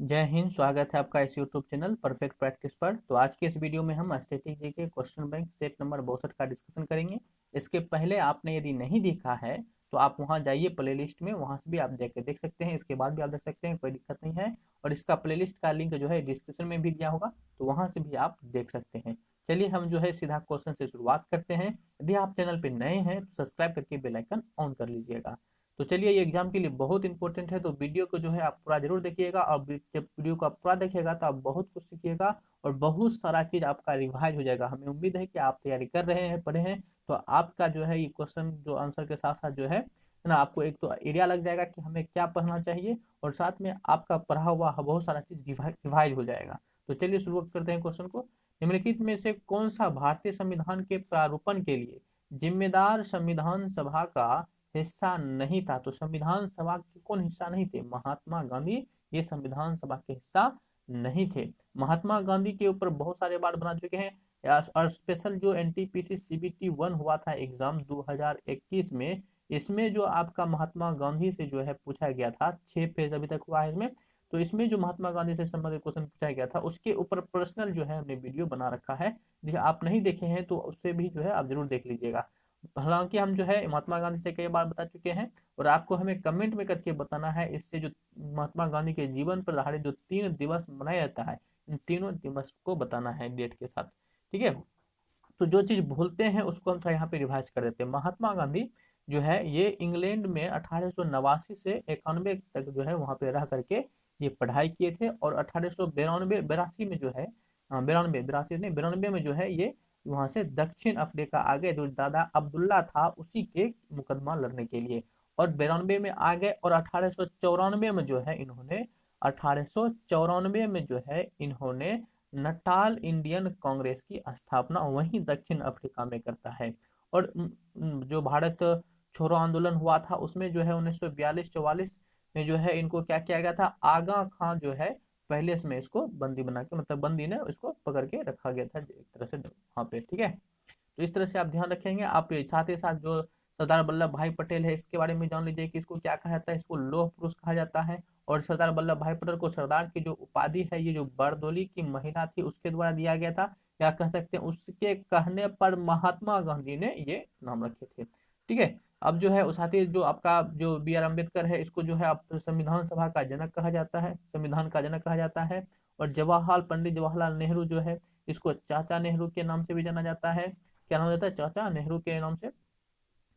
जय हिंद। स्वागत है आपका इस यूट्यूब चैनल परफेक्ट प्रैक्टिस पर। तो आज के इस वीडियो में हम स्टैटिक जी के क्वेश्चन बैंक सेट नंबर 62 का डिस्कशन करेंगे। इसके पहले आपने यदि नहीं देखा है तो आप वहां जाइए प्लेलिस्ट में, वहां से भी आप देख सकते हैं। इसके बाद भी आप देख सकते हैं, कोई दिक्कत नहीं है। और इसका प्लेलिस्ट का लिंक जो है डिस्क्रिप्शन में भी दिया होगा, तो वहां से भी आप देख सकते हैं। चलिए हम जो है सीधा क्वेश्चन से शुरुआत करते हैं। यदि आप चैनल पर नए हैं तो सब्सक्राइब करके बेल आइकन ऑन कर लीजिएगा। तो चलिए, ये एग्जाम के लिए बहुत इंपॉर्टेंट है, तो वीडियो को जो है आप पूरा जरूर देखिएगा। और जब वीडियो को आप पूरा देखिएगा तो आप बहुत कुछ सीखिएगा और बहुत सारा चीज आपका रिवाइज हो जाएगा। हमें उम्मीद है कि आप तैयारी कर रहे हैं, पढ़े हैं, तो आपका जो है ये क्वेश्चन जो आंसर के साथ साथ जो है ना, आपको एक तो आइडिया लग जाएगा कि हमें क्या पढ़ना चाहिए, और साथ में आपका पढ़ा हुआ बहुत सारा चीज रिवाइज हो जाएगा। तो चलिए शुरुआत करते हैं क्वेश्चन को। निम्नलिखित में से कौन सा भारतीय संविधान के प्रारूपण के लिए जिम्मेदार संविधान सभा का हिस्सा नहीं था? तो संविधान सभा के कौन हिस्सा नहीं थे? महात्मा गांधी ये संविधान सभा के हिस्सा नहीं थे। महात्मा गांधी के ऊपर बहुत सारे बार बना चुके हैं। और स्पेशल जो एनटीपीसी सीबीटी 1 हुआ था एग्जाम 2021 में, इसमें जो आपका महात्मा गांधी से जो है पूछा गया था, 6 पेज अभी तक हुआ है इसमें। तो इसमें जो महात्मा गांधी से संबंधित क्वेश्चन पूछा गया था उसके ऊपर पर्सनल जो है हमने वीडियो बना रखा है। जिसे आप नहीं देखे हैं तो उससे भी जो है आप जरूर देख लीजिएगा। हालांकि हम जो है महात्मा गांधी से कई बार बता चुके हैं, और आपको हमें कमेंट में करके बताना है इससे जो महात्मा गांधी के जीवन पर आधारित जो 3 दिवस मनाया जाता है, इन तीनों दिवस को बताना है डेट के साथ। ठीक है, तो जो चीज भूलते हैं उसको हम थोड़ा यहाँ पे रिवाइज कर देते हैं। महात्मा गांधी जो है ये इंग्लैंड में 1889 से 91 तक जो है वहां पे रह करके ये पढ़ाई किए थे। और 1892 82 में जो है, हाँ, 92 82 नहीं 92 में जो है ये वहां से दक्षिण अफ्रीका आ गए, जो दादा अब्दुल्ला था उसी के मुकदमा लड़ने के लिए। और 92 में आ गए, और 1894 में जो है इन्होंने 1894 में जो है इन्होंने नटाल इंडियन कांग्रेस की स्थापना वहीं दक्षिण अफ्रीका में करता है। और जो भारत छोड़ो आंदोलन हुआ था उसमें जो है 1942-44 में जो है इनको क्या किया गया था, आगा खां जो है पहले इसमें इसको बंदी बना के, मतलब बंदी ने इसको पकड़ के रखा गया था एक तरह से वहां पे। ठीक है, तो इस तरह से आप ध्यान रखेंगे। आप साथ ही साथ जो सरदार वल्लभ भाई पटेल है इसके बारे में जान लीजिए कि इसको क्या कहा जाता है, इसको लौह पुरुष कहा जाता है। और सरदार वल्लभ भाई पटेल को सरदार की जो उपाधि है, ये जो बरदोली की महिला थी उसके द्वारा दिया गया था, या कह सकते हैं उसके कहने पर महात्मा गांधी ने ये नाम रखे थे। ठीक है, अब जो है उस साथ ही जो आपका जो बी आर अम्बेडकर है, इसको जो है आप संविधान सभा का जनक कहा जाता है, संविधान का जनक कहा जाता है। और जवाहरलाल पंडित जवाहरलाल नेहरू जो है इसको चाचा नेहरू के नाम से भी जाना जाता है। क्या नाम जाता है? चाचा नेहरू के नाम से।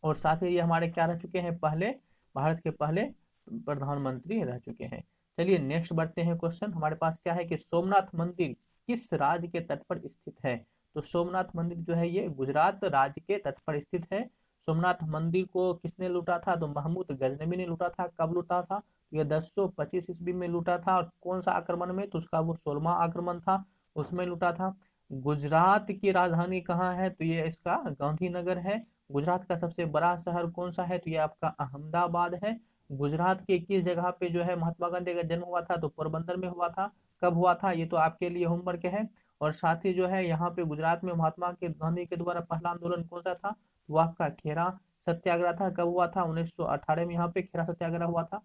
और साथ ही ये हमारे क्या रह चुके हैं, पहले भारत के पहले प्रधानमंत्री रह चुके हैं। चलिए नेक्स्ट बढ़ते हैं क्वेश्चन। हमारे पास क्या है कि सोमनाथ मंदिर किस राज्य के तट पर स्थित है? तो सोमनाथ मंदिर जो है ये गुजरात राज्य के तट पर स्थित है। सोमनाथ मंदिर को किसने लूटा था? तो महमूद गजनवी ने लूटा था। कब लूटा था? ये 1025 ईस्वी में लूटा था। और कौन सा आक्रमण में? तो उसका वो 16वां आक्रमण था, उसमें लूटा था। गुजरात की राजधानी कहाँ है? तो ये इसका गांधीनगर है। गुजरात का सबसे बड़ा शहर कौन सा है? तो ये आपका अहमदाबाद है। गुजरात के किस जगह पे जो है महात्मा गांधी का जन्म हुआ था? तो पोरबंदर में हुआ था। कब हुआ था? ये तो आपके लिए होमवर्क है। और साथ ही जो है यहाँ पे गुजरात में महात्मा के गांधी के द्वारा पहला आंदोलन कौन सा था? वो आपका खेरा सत्याग्रह था। कब हुआ था? 1918 में यहाँ पे खेरा सत्याग्रह हुआ था।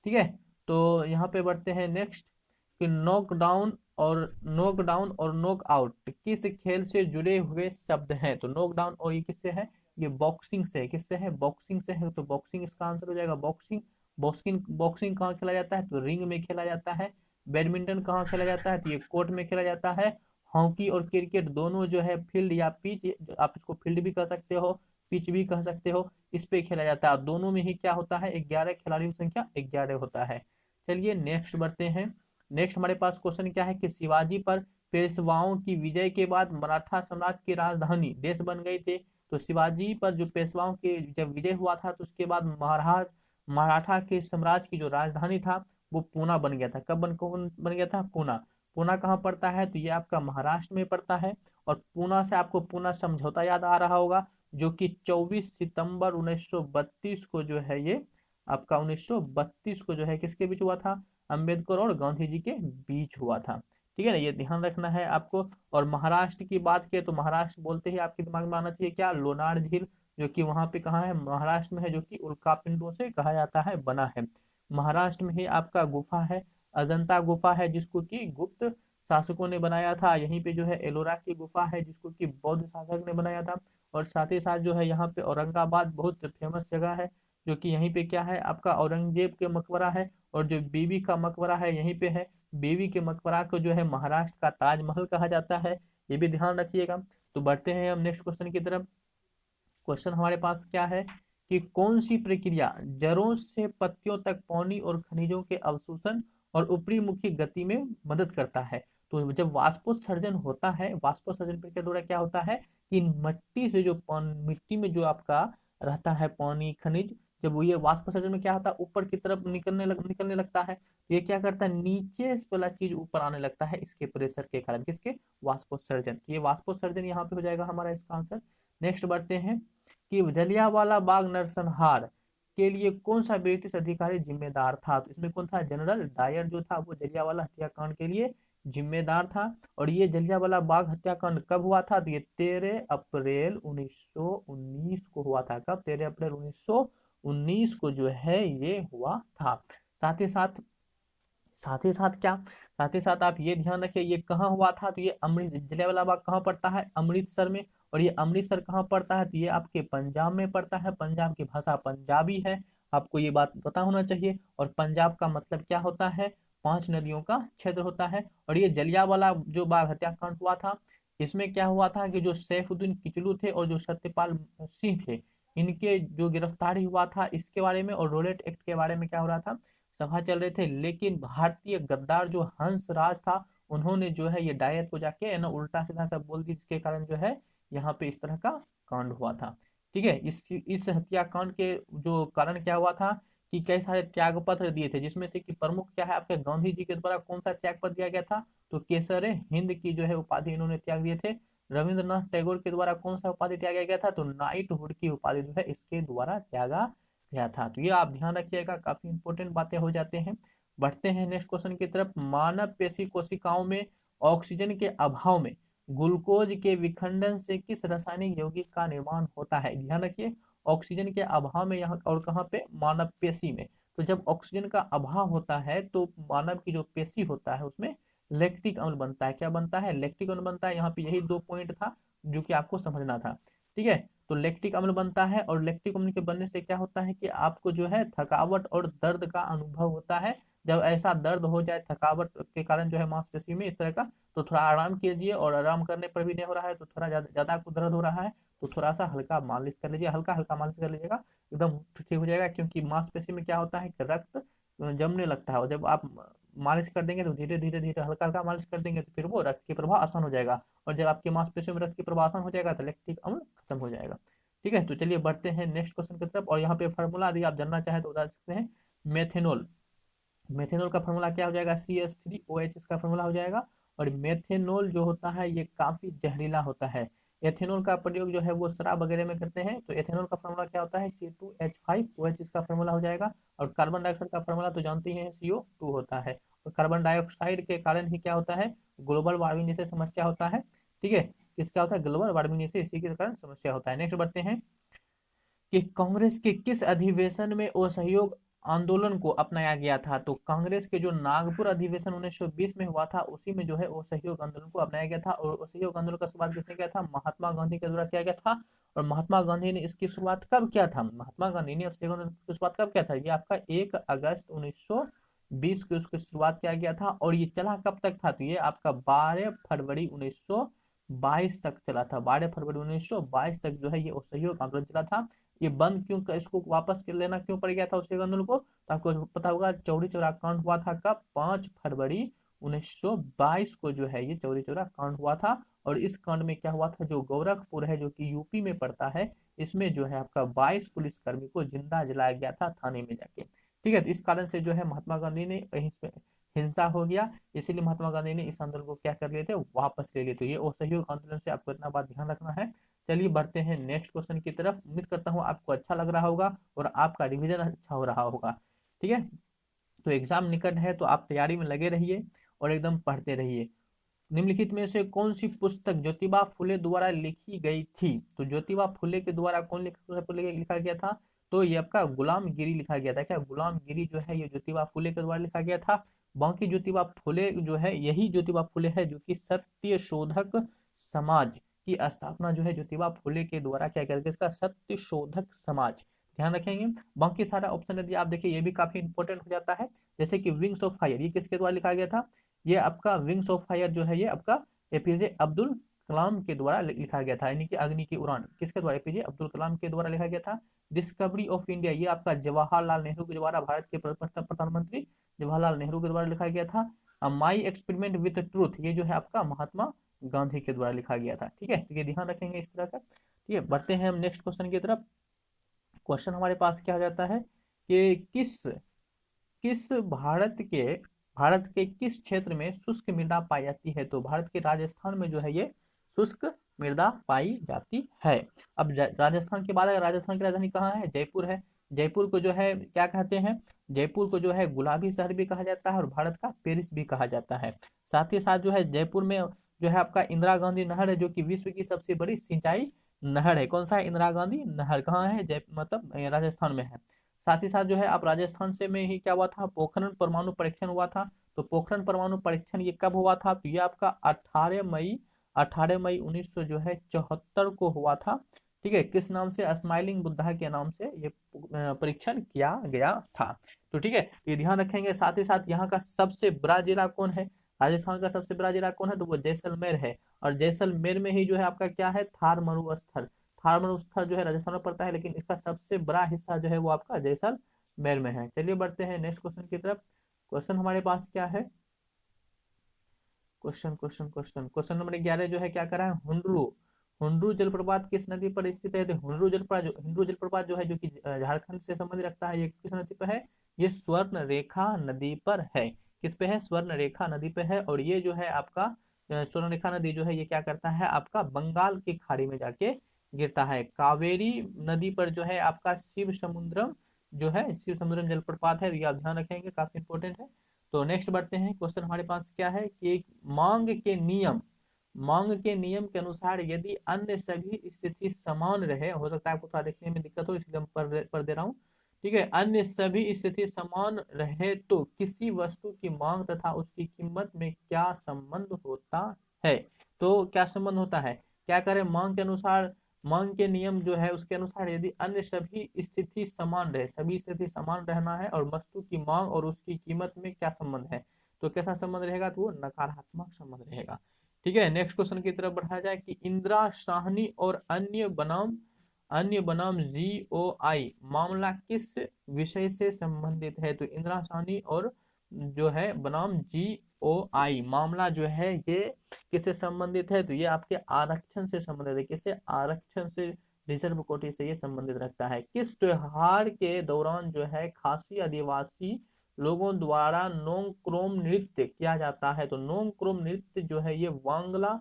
ठीक है, तो यहाँ पे बढ़ते हैं नेक्स्ट कि नॉकडाउन और नॉकआउट किस खेल से जुड़े हुए शब्द हैं? तो नॉकडाउन और ये किससे है? ये बॉक्सिंग से है। किससे है? बॉक्सिंग से है। तो बॉक्सिंग इसका आंसर हो जाएगा, बॉक्सिंग। बॉक्सिंग बॉक्सिंग कहाँ खेला जाता है? तो रिंग में खेला जाता है। बैडमिंटन कहाँ खेला जाता है? तो ये कोर्ट में खेला जाता है। हॉकी और क्रिकेट दोनों जो है फील्ड या पिच, आप इसको फील्ड भी कह सकते हो, पिच भी कह सकते हो, इस पे खेला जाता है। दोनों में ही क्या होता है? 11 खिलाड़ियों की संख्या 11 होता है। चलिए नेक्स्ट बढ़ते हैं। नेक्स्ट हमारे पास क्वेश्चन क्या है कि शिवाजी पर पेशवाओं की विजय के बाद मराठा साम्राज्य की राजधानी देश बन गई थी। तो शिवाजी पर जो पेशवाओं के जब विजय हुआ था तो उसके बाद मराठा के साम्राज्य की जो राजधानी था वो पूना बन गया था। कौन बन गया था? पूना। पूना कहाँ पड़ता है? तो ये आपका महाराष्ट्र में पड़ता है। और पूना से आपको पूना समझौता याद आ रहा होगा, जो कि 24 सितंबर 1932 को जो है ये आपका 1932 को जो है किसके बीच हुआ था? अंबेडकर और गांधी जी के बीच हुआ था। ठीक है ना, ये ध्यान रखना है आपको। और महाराष्ट्र की बात करें तो महाराष्ट्र बोलते ही आपके दिमाग में आना चाहिए क्या? लोनार झील, जो कि वहां पे कहाँ है? महाराष्ट्र में है, जो कि उल्कापिंडों से कहा जाता है बना है। महाराष्ट्र में ही आपका गुफा है अजंता गुफा है जिसको कि गुप्त शासकों ने बनाया था। यहीं पे जो है एलोरा की गुफा है जिसको कि बौद्ध शासक ने बनाया था। और साथ ही साथ जो है यहाँ पे औरंगाबाद बहुत फेमस जगह है, जो कि यहीं पे क्या है आपका औरंगजेब के मकबरा है। और जो बीबी का मकबरा है यहीं पे है। बीबी के मकबरा को जो है महाराष्ट्र का ताजमहल कहा जाता है, ये भी ध्यान रखिएगा। तो बढ़ते हैं हम नेक्स्ट क्वेश्चन की तरफ। क्वेश्चन हमारे पास क्या है कि कौन सी प्रक्रिया जड़ों से पत्तियों तक पानी और खनिजों के अवशोषण और ऊपरी मुखी गति में मदद करता है। तो जब वाष्पोत्सर्जन होता है, वाष्पोत्सर्जन प्रक्रिया द्वारा क्या होता है कि मिट्टी से जो मिट्टी में जो आपका रहता है पानी खनिज, जब वो ये वाष्पोत्सर्जन में क्या होता है ऊपर की तरफ निकलने लगता है, ये क्या करता है नीचे वाला चीज ऊपर आने लगता है इसके प्रेशर के कारण, किसके, वाष्पोत्सर्जन। ये वाष्पोत्सर्जन यहाँ पे हो जाएगा हमारा इसका आंसर। नेक्स्ट बढ़ते हैं कि जलियांवाला बाग नरसंहार के लिए कौन सा ब्रिटिश अधिकारी जिम्मेदार था। तो इसमें कौन था, जनरल डायर जो था वो जलियांवाला हत्याकांड के लिए जिम्मेदार था। और ये जलियांवाला बाग हत्याकांड कब हुआ था, तो ये 13 अप्रैल 1919 को हुआ था। कब, 13 अप्रैल 1919 को जो है ये हुआ था। साथ ही साथ क्या, साथ ही साथ आप ये ध्यान रखिए ये कहाँ हुआ था, तो ये अमृत जलियांवाला बाग कहाँ पड़ता है, अमृतसर में। और ये अमृतसर कहाँ पड़ता है, तो ये आपके पंजाब में पड़ता है। पंजाब की भाषा पंजाबी है, आपको ये बात पता होना चाहिए। और पंजाब का मतलब क्या होता है, 5 नदियों का क्षेत्र होता है। और ये जलियांवाला जो बाग हत्याकांड हुआ था, इसमें क्या हुआ था कि जो सैफुद्दीन किचलू थे और जो सत्यपाल सिंह थे, इनके जो गिरफ्तारी हुआ था इसके बारे में, और रोलेट एक्ट के बारे में क्या हो रहा था, सभा चल रहे थे। लेकिन भारतीय गद्दार जो हंस राज था, उन्होंने जो है ये डायर को जाके ना उल्टा सीधा सब बोल दी, जिसके कारण जो है यहाँ पे इस तरह का कांड हुआ था। ठीक है, इस हत्याकांड के जो कारण क्या हुआ था कि कई सारे त्याग पत्र दिए थे, जिसमें से कि प्रमुख क्या है आपके गांधी जी के द्वारा कौन सा त्याग पत्र दिया गया था, तो केसर हिंद की जो है उपाधि इन्होंने त्याग दिए थे। रविंद्रनाथ टैगोर के द्वारा कौन सा उपाधि त्यागा गया था, तो नाइटहुड की उपाधि जो है इसके द्वारा त्यागा गया था। तो ये आप ध्यान रखिएगा, काफी इंपॉर्टेंट बातें हो जाते हैं। बढ़ते हैं नेक्स्ट क्वेश्चन की तरफ। मानव पेशी कोशिकाओं में ऑक्सीजन के अभाव में ग्लूकोज के विखंडन से किस रासायनिक यौगिक का निर्माण होता है। ध्यान रखिए, ऑक्सीजन के अभाव में यहाँ और कहाँ पे, मानव पेशी में। तो जब ऑक्सीजन का अभाव होता है तो मानव की जो पेशी होता है उसमें लैक्टिक अम्ल बनता है। क्या बनता है, लैक्टिक अम्ल बनता है। यहाँ पे यही 2 पॉइंट था जो कि आपको समझना था। ठीक है, तो लैक्टिक अम्ल बनता है, और लैक्टिक अम्ल के बनने से क्या होता है कि आपको जो है थकावट और दर्द का अनुभव होता है। जब ऐसा दर्द हो जाए थकावट के कारण जो है मांसपेशी में इस तरह का, तो थोड़ा आराम कीजिए। और आराम करने पर भी नहीं हो रहा है तो थोड़ा ज्यादा आपको दर्द हो रहा है तो थोड़ा सा हल्का मालिश कर लीजिए, हल्का हल्का मालिश कर लीजिएगा, एकदम ठीक हो जाएगा। क्योंकि मांसपेशी में क्या होता है कि रक्त जमने लगता है, और जब आप मालिश कर देंगे तो धीरे धीरे धीरे हल्का हल्का मालिश कर देंगे तो फिर वो रक्त के प्रवाह आसान हो जाएगा। और जब आपके मांसपेशियों में रक्त की प्रवाह आसान हो जाएगा तो लैक्टिक अम्ल खत्म हो जाएगा। ठीक है, तो चलिए बढ़ते हैं नेक्स्ट क्वेश्चन की तरफ। और यहाँ पे फॉर्मूला यदि आप जानना चाहें तो बता सकते हैं। मेथेनॉल, मेथेनॉल का फॉर्मूला क्या हो जाएगा, CH3OH इसका फॉर्मूला हो जाएगा। और मेथेनॉल जो होता है ये काफी जहरीला होता है। एथेनॉल का प्रयोग जो है वो शराब वगैरह में करते हैं। तो एथेनॉल का फॉर्मूला क्या होता है, C2H5OH इसका फॉर्मूला हो जाएगा। और कार्बन डाइऑक्साइड का फॉर्मूला तो जानते ही हैं, CO2 होता है। और कार्बन डाइऑक्साइड के कारण ही क्या होता है, ग्लोबल वार्मिंग जैसे समस्या होता है। ठीक है, इसका होता है ग्लोबल वार्मिंग जैसे इसी के कारण समस्या होता है। नेक्स्ट बढ़ते हैं कि कांग्रेस के किस अधिवेशन में असहयोग आंदोलन को अपनाया गया था। तो कांग्रेस के जो नागपुर अधिवेशन 1920 में हुआ था उसी में जो है असहयोग आंदोलन को अपनाया गया था। और असहयोग आंदोलन का शुरुआत किसने किया था, महात्मा गांधी के द्वारा किया गया था। और महात्मा गांधी ने इसकी शुरुआत कब किया था, महात्मा गांधी ने असहयोग आंदोलन की शुरुआत कब किया था, ये आपका 1 अगस्त 1920 को उसकी शुरुआत किया गया था। और ये चला कब तक था, तो ये आपका 12 फरवरी 1922 तक चला था। 12 फरवरी 1922 तक जो है ये असहयोग आंदोलन चला था। ये बंद क्यों, इसको वापस कर लेना क्यों पड़ गया था उस आंदोलन को, तो आपको पता होगा चौरी चौरा कांड हुआ था कब, 5 फरवरी 1922 को जो है ये चौरी चौरा कांड हुआ था। और इस कांड में क्या हुआ था, जो गोरखपुर है जो कि यूपी में पड़ता है, इसमें जो है आपका 22 पुलिसकर्मी को जिंदा जलाया गया था थाने में जाके। ठीक है, तो इस कारण से जो है महात्मा गांधी ने हिंसा हो गया, इसीलिए महात्मा गांधी ने इस आंदोलन को क्या कर लिए थे, वापस ले लिए। तो ये असहयोग आंदोलन से आपको इतना बात ध्यान रखना है। चलिए बढ़ते हैं नेक्स्ट क्वेश्चन की तरफ। उम्मीद करता हूँ आपको अच्छा लग रहा होगा और आपका रिवीजन अच्छा हो रहा होगा। ठीक है, तो एग्जाम निकट है तो आप तैयारी में लगे रहिए और एकदम पढ़ते रहिए। निम्नलिखित में से कौन सी पुस्तक ज्योतिबा फुले द्वारा लिखी गई थी। तो ज्योतिबा फुले के द्वारा कौन लिखा गया था, तो ये आपका गुलामगिरी लिखा गया था। क्या गुलामगिरी जो है ये ज्योतिबा फुले के द्वारा लिखा गया था। बाकी ज्योतिबा फुले जो है यही ज्योतिबा फुले है जो कि सत्य शोधक समाज की स्थापना जो है ज्योतिबा फुले के द्वारा क्या करके इसका सत्य शोधक समाज, ध्यान रखेंगे। बाकी सारा ऑप्शन यदि आप देखिए ये भी काफी इंपॉर्टेंट हो जाता है। जैसे कि विंग्स ऑफ फायर ये किसके द्वारा लिखा गया था। ये आपका विंग्स ऑफ फायर जो है ये आपका एपीजे अब्दुल कलाम के द्वारा लिखा गया था, यानी कि अग्नि की उड़ान किसके द्वारा, एपीजे अब्दुल कलाम के द्वारा लिखा गया था। डिस्कवरी ऑफ इंडिया ये आपका जवाहरलाल नेहरू के द्वारा, भारत के प्रथम प्रधानमंत्री जवाहरलाल नेहरू के द्वारा लिखा गया था। माई एक्सपेरिमेंट विद ट्रूथ ये जो है आपका महात्मा गांधी के द्वारा लिखा गया था। ठीक है, तो ये ध्यान रखेंगे इस तरह का। ठीक है, बढ़ते हैं हम नेक्स्ट क्वेश्चन की तरफ। क्वेश्चन हमारे पास क्या हो जाता है कि किस किस भारत के किस क्षेत्र में शुष्क मृदा पाई जाती है। तो भारत के राजस्थान में जो है ये शुष्क मृदा पाई जाती है। अब राजस्थान के बाद राजस्थान की राजधानी कहाँ है, जयपुर है। जयपुर को जो है क्या कहते हैं, जयपुर को जो है गुलाबी शहर भी कहा जाता है और भारत का पेरिस भी कहा जाता है। साथ ही साथ जो है जयपुर में जो है आपका इंदिरा गांधी नहर है जो कि विश्व की सबसे बड़ी सिंचाई नहर है। कौन सा है, इंदिरा गांधी नहर कहाँ है, जय मतलब राजस्थान में है। साथ ही साथ जो है आप राजस्थान से में ही क्या हुआ था, पोखरण परमाणु परीक्षण हुआ था। तो पोखरण परमाणु परीक्षण ये कब हुआ था, तो ये आपका 18 मई 1900 जो है 74 को हुआ था। ठीक है, किस नाम से, स्माइलिंग बुद्धा के नाम से ये परीक्षण किया गया था। तो ठीक है, ये ध्यान रखेंगे। साथ ही साथ यहाँ का सबसे बड़ा जिला कौन है, राजस्थान का सबसे बड़ा जिला कौन है, तो वो जैसलमेर है। और जैसलमेर में ही जो है आपका क्या है, थार मरुस्थल। थार मरुस्थल जो है राजस्थान में पड़ता है, लेकिन इसका सबसे बड़ा हिस्सा जो है वो आपका जैसलमेर में है। चलिए बढ़ते हैं नेक्स्ट क्वेश्चन की तरफ। क्वेश्चन हमारे पास क्या है, क्वेश्चन नंबर 11 जो है क्या करा है, हुंडरू हुंडरू जलप्रपात किस नदी पर स्थित है। तो हुंडरू जलप्रपात जो है जो कि झारखंड से संबंध रखता है, ये किस नदी पर है, ये स्वर्ण रेखा नदी पर है। किस पे है, स्वर्ण रेखा नदी पे है। और ये जो है आपका स्वर्ण रेखा नदी जो है ये क्या करता है, आपका बंगाल की खाड़ी में जाके गिरता है। कावेरी नदी पर जो है आपका शिव समुद्रम जो है, शिव समुद्रम जलप्रपात है, ये आप ध्यान रखेंगे, काफी इंपॉर्टेंट है। तो नेक्स्ट बढ़ते हैं, क्वेश्चन हमारे पास क्या है कि मांग के नियम के अनुसार यदि अन्य सभी स्थिति समान रहे, हो सकता है आपको थोड़ा देखने में दिक्कत हो इसलिए हम पढ़ दे रहा हूँ। ठीक है, अन्य सभी स्थिति समान रहे तो किसी वस्तु की मांग तथा उसकी कीमत में क्या संबंध होता है। तो क्या संबंध होता है, क्या करें, मांग के नियम जो है उसके अनुसार यदि अन्य सभी स्थिति समान रहे, सभी स्थिति समान रहना है और वस्तु की मांग और उसकी कीमत में क्या संबंध है, तो कैसा संबंध रहेगा, तो वो नकारात्मक संबंध रहेगा। ठीक है, नेक्स्ट क्वेश्चन की तरफ बढ़ाया जाए कि इंदिरा साहनी और अन्य बनाम GOI मामला किस विषय से संबंधित है। तो इंदिरा साहनी और जो है बनाम GOI मामला जो है ये किससे संबंधित है, तो ये आपके आरक्षण से संबंधित है। किससे, आरक्षण से, रिजर्व कोटि से ये संबंधित रखता है। किस त्योहार के दौरान जो है खासी आदिवासी लोगों द्वारा नोंगक्रोम नृत्य किया जाता है। तो नोंगक्रोम नृत्य जो है ये वांगला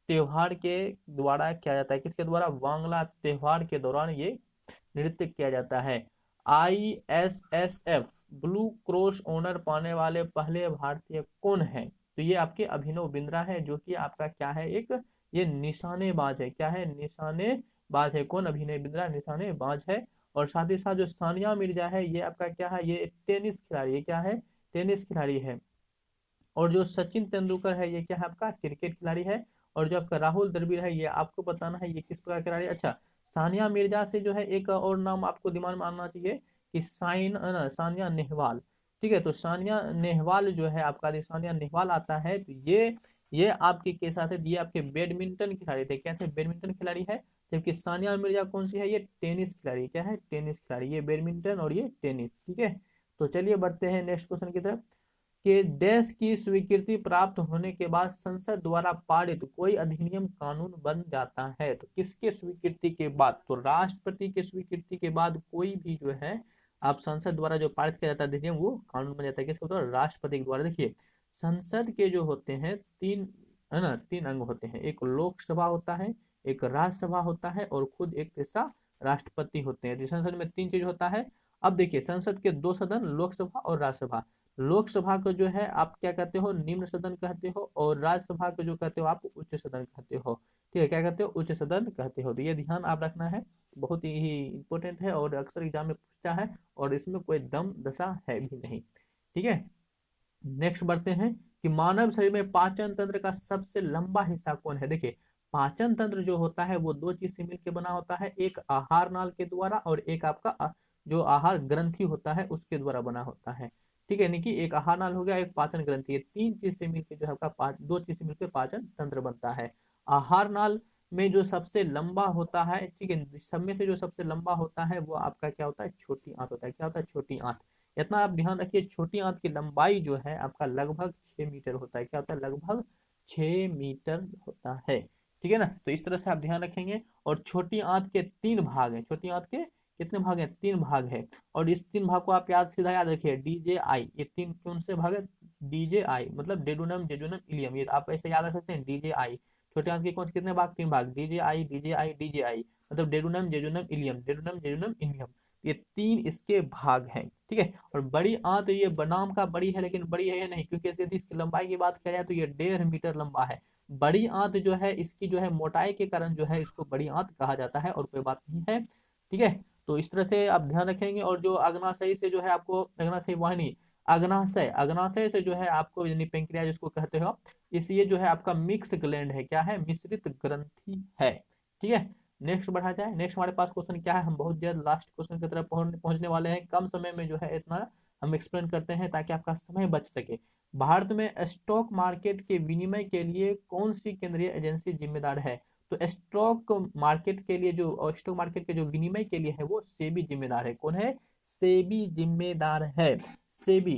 त्योहार के द्वारा किया जाता है। किसके द्वारा, वांगला त्योहार के दौरान ये नृत्य किया जाता है। ISSF ब्लू क्रॉस ऑनर पाने वाले पहले भारतीय कौन है, तो ये आपके अभिनव बिंद्रा है, जो कि आपका क्या है, एक ये निशानेबाज है। क्या है, निशानेबाज है। कौन, अभिनव बिंद्रा निशानेबाज है। और साथ ही साथ जो सानिया मिर्जा है ये आपका क्या है, ये टेनिस खिलाड़ी, ये क्या है, टेनिस खिलाड़ी है। और जो सचिन तेंदुलकर है ये क्या है, आपका क्रिकेट खिलाड़ी है। और जो आपका राहुल द्रविड़ है ये आपको बताना है ये किस प्रकार खिलाड़ी है। अच्छा, सानिया मिर्जा से जो है एक और नाम आपको दिमाग में आना चाहिए कि सानिया नेहवाल। ठीक है, तो सानिया नेहवाल जो है आपका, सानिया नेहवाल आता है, तो ये आपके के साथ है, ये आपके बैडमिंटन खिलाड़ी थे। क्या थे, बैडमिंटन खिलाड़ी है। जबकि सानिया मिर्जा कौन सी है, ये टेनिस खिलाड़ी। क्या है, टेनिस खिलाड़ी, ये बैडमिंटन और ये टेनिस। ठीक है, तो चलिए बढ़ते हैं नेक्स्ट क्वेश्चन की तरफ कि देश की स्वीकृति प्राप्त होने के बाद संसद द्वारा पारित कोई अधिनियम कानून बन जाता है। तो किसके स्वीकृति के बाद, तो राष्ट्रपति की स्वीकृति के बाद कोई भी जो है आप संसद द्वारा जो पारित किया जाता है अधिनियम वो कानून बन जाता है। किसके द्वारा, राष्ट्रपति के द्वारा। देखिए संसद के जो होते हैं तीन, है ना, तीन अंग होते हैं, एक लोकसभा होता है, एक राज्यसभा होता है और खुद एक तीसरा राष्ट्रपति होते हैं। संसद में तीन चीज होता है। अब देखिए संसद के दो सदन, लोकसभा और राज्यसभा। लोकसभा को जो है आप क्या कहते हो, निम्न सदन कहते हो, और राज्यसभा को जो कहते हो आप उच्च सदन कहते हो। ठीक है, क्या कहते हो, उच्च सदन कहते हो। तो ये ध्यान आप रखना है। बहुत ही इंपॉर्टेंट है और अक्सर एग्जाम में पूछता है, और इसमें कोई दम दशा है भी नहीं। ठीक है, नेक्स्ट बढ़ते हैं कि मानव शरीर में पाचन तंत्र का सबसे लंबा हिस्सा कौन है। देखिए, पाचन तंत्र जो होता है वो दो चीज से मिलकर बना होता है, एक आहार नाल के द्वारा और एक आपका जो आहार ग्रंथि होता है उसके द्वारा बना होता है। ठीक है, यानी कि एक आहार नाल हो गया, एक पाचन ग्रंथि, ये तीन चीज से मिलकर जो है आपका दो चीज से मिलकर पाचन तंत्र बनता है। आहार नाल में जो सबसे लंबा होता है, ठीक है, सब में से जो सबसे लंबा होता है वो आपका क्या होता है, छोटी आंत होता है। क्या होता है, छोटी आंत। इतना आप ध्यान रखिए, छोटी आंत की लंबाई जो है आपका लगभग 6 मीटर होता है। क्या होता है, लगभग 6 मीटर होता है। ठीक है ना, तो इस तरह से आप ध्यान रखेंगे। और छोटी आंत के 3 भाग हैं, छोटी आंत के कितने भाग हैं, 3 भाग है। और इस 3 भाग को आप सीधा याद रखिए, DJI, ये तीन कौन से भाग है, DJI मतलब डेडुनम जेजुनम इलियम, ये आप ऐसे याद रख सकते हैं, DJI। छोटे आंत के कौन से कितने भाग, 3 भाग, DJI DJI DJI मतलब duodenum jejunum ilium, duodenum jejunum ilium, ये 3 इसके भाग हैं। ठीक है, और बड़ी आंत ये नाम का बड़ी है लेकिन बड़ी है नहीं, क्योंकि यदि इसकी लंबाई की बात किया जाए तो ये 1.5 मीटर लंबा है। बड़ी आंत जो है इसकी जो है मोटाई के कारण जो है इसको बड़ी आंत कहा जाता है, और कोई बात नहीं है। ठीक है, तो इस तरह से आप ध्यान रखेंगे। और जो अग्नाशय से जो है आपको, अग्नाशय वाहिनी, अग्नाशय, अग्नाशय से जो है आपको यानी पेंक्रियाज जिसको कहते हो, इस ये जो है आपका मिक्स ग्लैंड है, क्या है, मिश्रित ग्रंथि है। ठीक है, नेक्स्ट बढ़ा जाए। नेक्स्ट हमारे पास क्वेश्चन क्या है, हम बहुत जल्द लास्ट क्वेश्चन की तरफ पहुंचने वाले हैं। कम समय में जो है इतना हम एक्सप्लेन करते हैं ताकि आपका समय बच सके। भारत में स्टॉक मार्केट के विनिमय के लिए कौन सी केंद्रीय एजेंसी जिम्मेदार है। तो स्टॉक मार्केट के लिए, जो स्टॉक मार्केट के जो विनिमय के लिए है वो सेबी जिम्मेदार है। कौन है, सेबी जिम्मेदार है। सेबी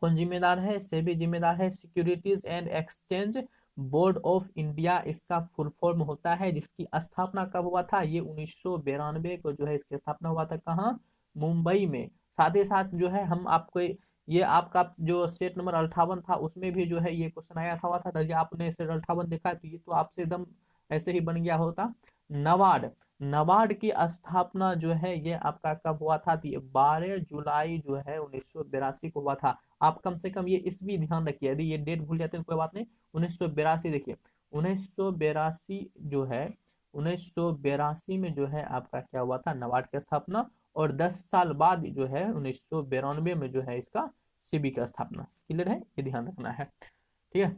कौन जिम्मेदार है, सेबी जिम्मेदार है। Securities and exchange board of India इसका फुल फॉर्म होता है, जिसकी स्थापना कब हुआ था, ये 1992 को जो है इसकी स्थापना हुआ था। कहाँ, मुंबई में। साथ ही साथ जो है हम आपको ये आपका जो सेट नंबर 58 था उसमें भी जो है ये क्वेश्चन आया था हुआ था। यदि आपने सेट 58 देखा है तो ये तो आपसे एकदम ऐसे ही बन गया होता। नबार्ड, नबार्ड की स्थापना जो है ये आपका कब हुआ था, तो ये 12 जुलाई जो है 1982 को हुआ था। आप कम से कम ये ईस्वी ध्यान रखिए, यदि ये डेट भूल जाते हैं तो कोई बात नहीं। 1982 देखिए, 1982 जो है, 1982 में जो है आपका क्या हुआ था, नबार्ड की स्थापना। और 10 साल बाद जो है 1992 में जो है इसका सेबी की स्थापना। क्लियर है, ये ध्यान रखना है। ठीक है,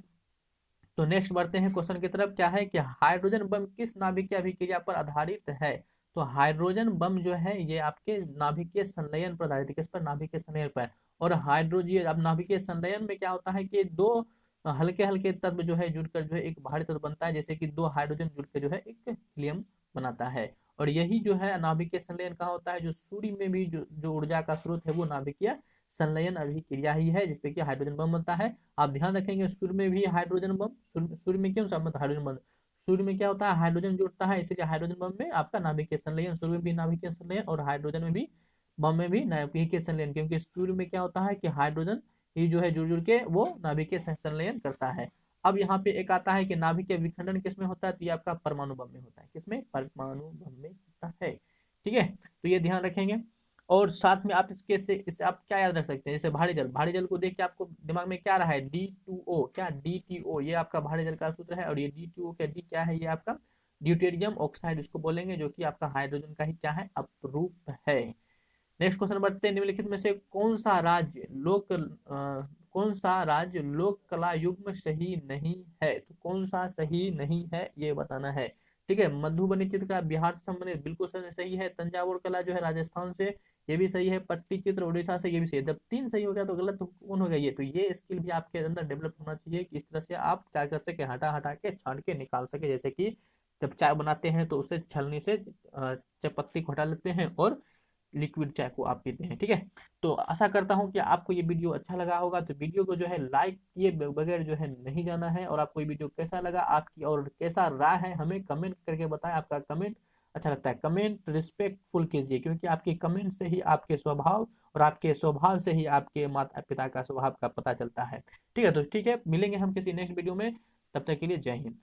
तो नेक्स्ट बढ़ते हैं क्वेश्चन की तरफ। क्या है कि हाइड्रोजन बम किस नाभिकीय अभिक्रिया पर आधारित है। तो हाइड्रोजन बम जो है ये आपके नाभिकीय संलयन पर आधारित है। किस पर, नाभिकीय संलयन पर। और हाइड्रोजन, अब नाभिकीय संलयन में क्या होता है कि दो हल्के हल्के तत्व जो है जुड़कर जो है एक भारी तत्व बनता है, जैसे कि 2 हाइड्रोजन जुड़कर जो है एक हीलियम बनाता है। और यही जो है नाभिकीय संलयन कहाँ होता है, जो सूर्य में भी जो ऊर्जा का स्रोत है वो नाभिकीय संलयन अभिक्रिया ही है, जिसपे कि हाइड्रोजन बम बनता है। आप ध्यान रखेंगे, सूर्य में भी हाइड्रोजन बम, सूर्य में क्यों सा मतलब हाइड्रोजन बम, सूर्य में क्या होता है, हाइड्रोजन जुड़ता है, इसलिए हाइड्रोजन बम में आपका नाभिकीय संलयन, सूर्य में भी नाभिकीय संलयन और हाइड्रोजन में भी, बम में भी नाभिकीय संलयन। क्योंकि सूर्य में क्या होता है कि हाइड्रोजन ये जो है जुड़ जुड़ के वो नाभिकीय संलयन करता है। अब यहाँ पे एक आता है कि नाभिकीय विखंडन किसमें होता है, तो ये आपका परमाणु बम में होता है। किसमें, परमाणु बम में होता है। ठीक है, तो ये ध्यान रखेंगे। और साथ में आप इससे आप क्या याद रख सकते हैं, जैसे भारी जल, भारी जल को देख के आपको दिमाग में क्या रहा है, D2O, क्या D2O, ये आपका भारी जल का सूत्र है। और ये D2O क्या, डी क्या है, ये आपका ड्यूटेरियम ऑक्साइड इसको बोलेंगे, जो कि आपका हाइड्रोजन का ही क्या है, अपरूप है। नेक्स्ट क्वेश्चन बढ़ते हैं। निम्नलिखित में से कौन सा राज्य लोक कला युग्म सही नहीं है। तो कौन सा सही नहीं है ये बताना है। ठीक है, मधुबनी चित्रकला बिहार से संबंधित बिल्कुल सही है। तंजावुर कला जो है राजस्थान से, ये भी सही है। पट्टी चित्र उड़ीसा से, ये भी सही है। जब 3 सही हो गया तो गलत तो कौन हो गया, ये तो ये स्किल भी आपके अंदर डेवलप होना चाहिए कि इस तरह से आप क्या कर सके, हटा हटा के छांट के निकाल सके। जैसे कि जब चाय बनाते हैं तो उसे छलनी से चाय पत्ती को हटा लेते हैं और लिक्विड चाय को आप पीते हैं। ठीक है, तो आशा करता हूं कि आपको ये वीडियो अच्छा लगा होगा। तो वीडियो को जो है लाइक किए बगैर जो है नहीं जाना है। और आपको ये वीडियो कैसा लगा आपकी और कैसा राय है हमें कमेंट करके बताएं। आपका कमेंट अच्छा लगता है, कमेंट रिस्पेक्टफुल कीजिए, क्योंकि आपके कमेंट से ही आपके स्वभाव और आपके स्वभाव से ही आपके माता पिता का स्वभाव का पता चलता है। ठीक है, तो ठीक है, मिलेंगे हम किसी नेक्स्ट वीडियो में, तब तक के लिए जय हिंद।